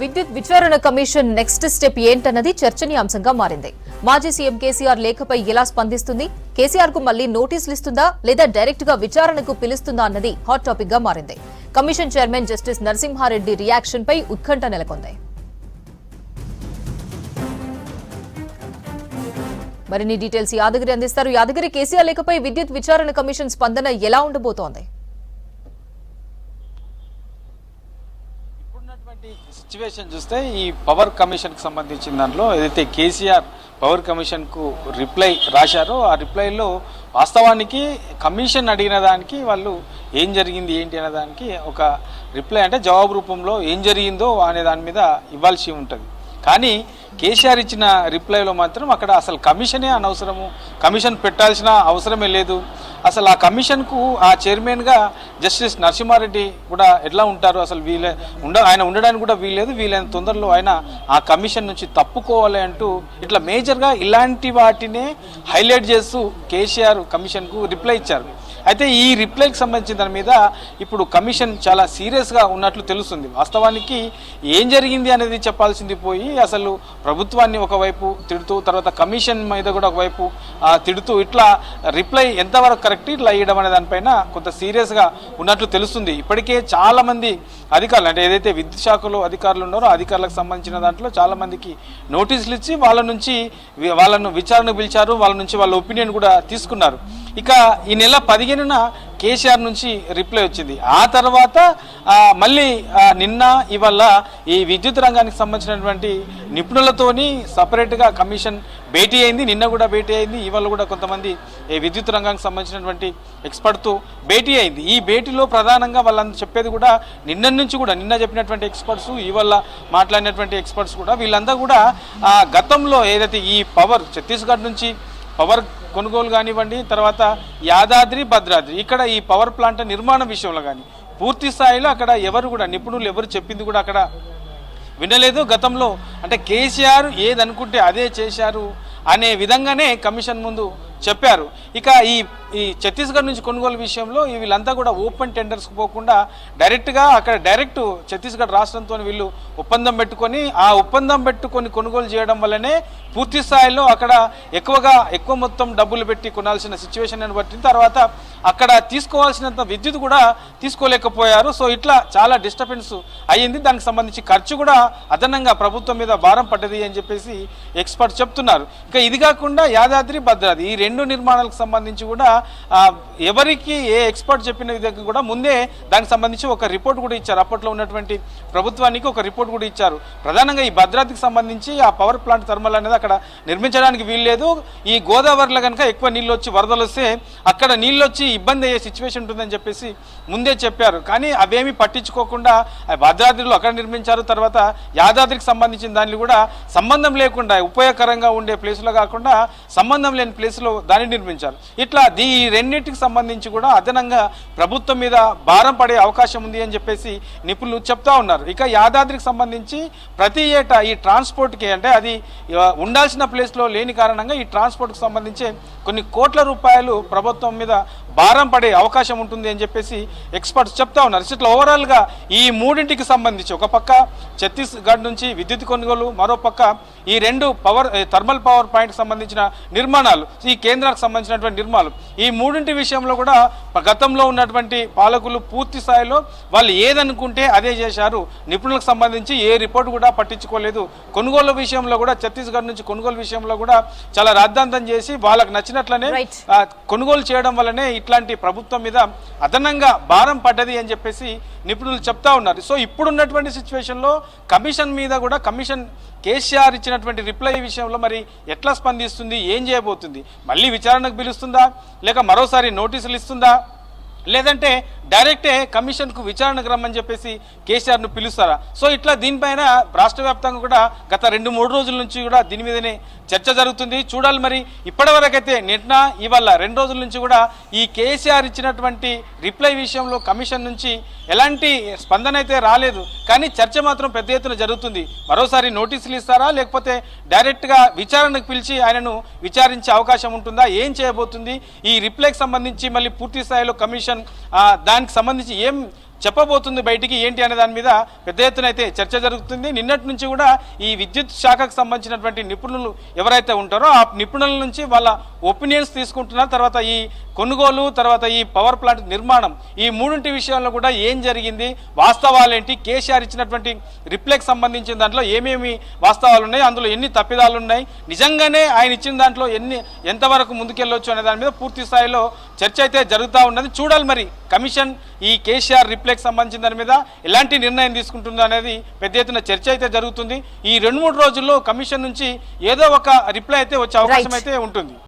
విద్యుత్ విచారణ commission next step ఏంటన్నది చర్చనీయాంశంగా మారింది. మాజీ సీఎం కేసీఆర్ లేఖపై ఎలా స్పందిస్తుంది? కేసీఆర్ కు మళ్లీ నోటీసులు ఇస్తుందా లేదా డైరెక్ట్ గా విచారణకు పిలుస్తుందా అన్నది హాట్ టాపిక్ గా మారింది. Commission chairman justice Narasimha Reddy reaction పై ఉత్కంఠ నెలకొంది. మరిన్ని డీటెయిల్స్ యాదగిరి అందిస్తారు. యాదగిరి, కేసీఆర్ లేఖపై విద్యుత్ విచారణ కమిషన్ స్పందన ఎలా ఉండబోతోంది? సిచ్యువేషన్ చూస్తే ఈ పవర్ కమిషన్ కు సంబంధించిన దాంట్లో ఏదైతే కేసీఆర్ పవర్ కమిషన్ కు రిప్లై రాశారో ఆ రిప్లైలో వాస్తవానికి కమిషన్ అడిగిన దానికి వాళ్ళు ఏం జరిగింది ఏంటి అనే దానికి ఒక రిప్లై అంటే జవాబు రూపంలో ఏం జరిగిందో అనే దాని మీద ఇవ్వాల్సి ఉంటుంది. కానీ కేసీఆర్ ఇచ్చిన రిప్లైలో మాత్రం అక్కడ అసలు కమిషనే అనవసరము, కమిషన్ పెట్టాల్సిన అవసరమే లేదు. అసలు ఆ కమిషన్కు ఆ చైర్మన్గా జస్టిస్ నరసింహారెడ్డి కూడా ఎట్లా ఉంటారు, అసలు ఆయన ఉండడానికి కూడా వీల్లేదు, వీలైన తొందరలో ఆయన ఆ కమిషన్ నుంచి తప్పుకోవాలి అంటూ ఇట్లా మేజర్గా ఇలాంటి వాటినే హైలైట్ చేస్తూ కేసీఆర్ కమిషన్కు రిప్లై ఇచ్చారు. అయితే ఈ రిప్లైకి సంబంధించిన దాని మీద ఇప్పుడు కమిషన్ చాలా సీరియస్గా ఉన్నట్లు తెలుస్తుంది. వాస్తవానికి ఏం జరిగింది అనేది చెప్పాల్సింది పోయి అసలు ప్రభుత్వాన్ని ఒకవైపు తిడుతూ తర్వాత కమిషన్ మీద కూడా ఒకవైపు తిడుతూ ఇట్లా రిప్లై ఎంతవరకు కరెక్ట్ ఇట్లా ఇవ్వడం అనే దానిపైన కొంత సీరియస్గా ఉన్నట్లు తెలుస్తుంది. ఇప్పటికే చాలామంది అధికారులు అంటే ఏదైతే విద్యుత్ శాఖలో అధికారులు ఉన్నారో అధికారులకు సంబంధించిన దాంట్లో చాలామందికి నోటీసులు ఇచ్చి వాళ్ళను విచారణకు పిలిచారు, వాళ్ళ నుంచి వాళ్ళ ఒపీనియన్ కూడా తీసుకున్నారు. ఇక ఈ నెల 15న కేసీఆర్ నుంచి రిప్లై వచ్చింది. ఆ తర్వాత మళ్ళీ నిన్న ఇవాళ ఈ విద్యుత్ రంగానికి సంబంధించినటువంటి నిపుణులతోని సపరేట్గా కమిషన్ భేటీ అయింది. నిన్న కూడా భేటీ అయింది, ఇవాళ కూడా కొంతమంది విద్యుత్ రంగానికి సంబంధించినటువంటి ఎక్స్పర్ట్తో భేటీ అయింది. ఈ భేటీలో ప్రధానంగా వాళ్ళందరూ చెప్పేది కూడా నిన్న చెప్పినటువంటి ఎక్స్పర్ట్స్, ఇవాళ మాట్లాడినటువంటి ఎక్స్పర్ట్స్ కూడా వీళ్ళంతా కూడా గతంలో ఏదైతే ఈ పవర్ ఛత్తీస్గఢ్ నుంచి పవర్ కొనుగోలు కానివ్వండి, తర్వాత యాదాద్రి భద్రాద్రి ఇక్కడ ఈ పవర్ ప్లాంట్ నిర్మాణం విషయంలో కానీ పూర్తి స్థాయిలో అక్కడ నిపుణులు ఎవరు చెప్పింది కూడా అక్కడ వినలేదు. గతంలో అంటే కేసీఆర్ ఏదనుకుంటే అదే చేశారు అనే విధంగానే కమిషన్ ముందు చెప్పారు. ఇక ఈ ఛత్తీస్గఢ్ నుంచి కొనుగోలు విషయంలో వీళ్ళంతా కూడా ఓపెన్ టెండర్స్కి పోకుండా డైరెక్ట్గా అక్కడ ఛత్తీస్గఢ్ రాష్ట్రంతో వీళ్ళు ఒప్పందం పెట్టుకొని కొనుగోలు చేయడం వల్లనే పూర్తి స్థాయిలో అక్కడ ఎక్కువ మొత్తం డబ్బులు పెట్టి కొనాల్సిన సిచ్యువేషన్ అని పట్టిన తర్వాత అక్కడ తీసుకోవాల్సినంత విద్యుత్ కూడా తీసుకోలేకపోయారు. సో ఇట్లా చాలా డిస్టర్బెన్స్ అయ్యింది. దానికి సంబంధించి ఖర్చు కూడా అదనంగా ప్రభుత్వం మీద భారం పడ్డది అని చెప్పేసి ఎక్స్పర్ట్స్ చెప్తున్నారు. ఇక ఇది కాకుండా యాదాద్రి భద్రాద్రి ఈ రెండు నిర్మాణాలకు సంబంధించి కూడా ఎవరికి ఏ ఎక్స్పర్ట్ చెప్పిన విధంగా కూడా ముందే దానికి సంబంధించి ఒక రిపోర్ట్ కూడా ఇచ్చారు. అప్పట్లో ఉన్నటువంటి ప్రభుత్వానికి ఒక రిపోర్ట్ కూడా ఇచ్చారు. ప్రధానంగా ఈ భద్రాద్రికి సంబంధించి ఆ పవర్ ప్లాంట్ థర్మల్ అనేది అక్కడ నిర్మించడానికి వీల్లేదు. ఈ గోదావరిలో కనుక ఎక్కువ నీళ్ళు వచ్చి వరదలు వస్తే అక్కడ నీళ్ళు వచ్చి ఇబ్బంది అయ్యే సిచ్యువేషన్ ఉంటుందని చెప్పేసి ముందే చెప్పారు. కానీ అవేమీ పట్టించుకోకుండా భద్రాద్రిలో అక్కడ నిర్మించారు. తర్వాత యాదాద్రికి సంబంధించిన దాన్ని కూడా సంబంధం లేకుండా ఉపయోగకరంగా ఉండే ప్లేస్లో కాకుండా సంబంధం లేని ప్లేస్లో దాన్ని నిర్మించారు. ఇట్లా ఈ రెండింటికి సంబంధించి కూడా అదనంగా ప్రభుత్వం మీద భారం పడే అవకాశం ఉంది అని చెప్పేసి నిపుణులు చెప్తా ఉన్నారు. ఇక యాదాద్రికి సంబంధించి ప్రతి ఏటా ఈ ట్రాన్స్పోర్ట్కి అంటే అది ఉండాల్సిన ప్లేస్లో లేని కారణంగా ఈ ట్రాన్స్పోర్ట్కి సంబంధించి కొన్ని కోట్ల రూపాయలు ప్రభుత్వం మీద భారం పడే అవకాశం ఉంటుంది అని చెప్పేసి ఎక్స్పర్ట్స్ చెప్తా ఉన్నారు. ఇట్లా ఓవరాల్గా ఈ మూడింటికి సంబంధించి ఒక పక్క ఛత్తీస్గఢ్ నుంచి విద్యుత్ కొనుగోలు, మరో పక్క ఈ రెండు థర్మల్ పవర్ పాయింట్కి సంబంధించిన నిర్మాణాలు, ఈ కేంద్రానికి సంబంధించినటువంటి నిర్మాణాలు, ఈ మూడింటి విషయంలో కూడా గతంలో ఉన్నటువంటి పాలకులు పూర్తి స్థాయిలో వాళ్ళు ఏదనుకుంటే అదే చేశారు. నిపుణులకు సంబంధించి ఏ రిపోర్ట్ కూడా పట్టించుకోలేదు. కొనుగోలు విషయంలో కూడా ఛత్తీస్గఢ్ నుంచి కొనుగోలు విషయంలో కూడా చాలా రాద్ధాంతం చేసి వాళ్ళకు నచ్చినట్లనే కొనుగోలు చేయడం వల్లనే ఇట్లాంటి ప్రభుత్వం మీద అదనంగా భారం పడ్డది అని చెప్పేసి నిపుణులు చెప్తా ఉన్నారు. సో ఇప్పుడున్నటువంటి సిచ్యువేషన్లో కమిషన్ మీద కూడా కమిషన్ కేసీఆర్ ఇచ్చినటువంటి రిప్లై విషయంలో మరి ఎట్లా స్పందిస్తుంది, ఏం చేయబోతుంది? మళ్ళీ విచారణకు పిలుస్తుందా, లేక మరోసారి నోటీసులు ఇస్తుందా, లేదంటే డైరెక్టే కమిషన్కు విచారణకు రమ్మని చెప్పేసి కేసీఆర్ను పిలుస్తారా? సో ఇట్లా దీనిపైన రాష్ట్ర వ్యాప్తంగా కూడా గత 2-3 రోజుల నుంచి కూడా దీని మీదనే చర్చ జరుగుతుంది. చూడాలి మరి. ఇప్పటివరకైతే నిన్న ఇవాళ 2 రోజుల నుంచి కూడా ఈ కేసీఆర్ ఇచ్చినటువంటి రిప్లై విషయంలో కమిషన్ నుంచి ఎలాంటి స్పందన అయితే రాలేదు. కానీ చర్చ మాత్రం పెద్ద ఎత్తున జరుగుతుంది. మరోసారి నోటీసులు ఇస్తారా, లేకపోతే డైరెక్ట్గా విచారణకు పిలిచి ఆయనను విచారించే అవకాశం ఉంటుందా, ఏం చేయబోతుంది? ఈ రిప్లైకి సంబంధించి మళ్ళీ పూర్తి స్థాయిలో కమిషన్ దానికి సంబంధించి ఏం చెప్పబోతుంది బయటికి ఏంటి అనే దాని మీద పెద్ద ఎత్తున అయితే చర్చ జరుగుతుంది. నిన్నటి నుంచి కూడా ఈ విద్యుత్ శాఖకు సంబంధించినటువంటి నిపుణులు ఎవరైతే ఉంటారో ఆ నిపుణుల నుంచి వాళ్ళ ఒపీనియన్స్ తీసుకుంటున్నారు. తర్వాత ఈ కొనుగోలు, తర్వాత ఈ పవర్ ప్లాంట్ నిర్మాణం, ఈ మూడింటి విషయాల్లో కూడా ఏం జరిగింది, వాస్తవాలేంటి, కేసీఆర్ ఇచ్చినటువంటి రిప్లైకి సంబంధించిన దాంట్లో ఏమేమి వాస్తవాలు ఉన్నాయి, అందులో ఎన్ని తప్పిదాలు ఉన్నాయి, నిజంగానే ఆయన ఇచ్చిన దాంట్లో ఎంతవరకు ముందుకెళ్ళొచ్చు అనే దాని మీద పూర్తి స్థాయిలో చర్చ అయితే జరుగుతూ ఉన్నది. చూడాలి మరి కమిషన్ ఈ కేసీఆర్ రిప్లైకి సంబంధించిన దాని మీద ఎలాంటి నిర్ణయం తీసుకుంటుందో అనేది పెద్ద ఎత్తున చర్చ అయితే జరుగుతుంది. ఈ 2-3 రోజుల్లో కమిషన్ నుంచి ఏదో ఒక రిప్లై అయితే వచ్చే అవకాశం అయితే ఉంటుంది.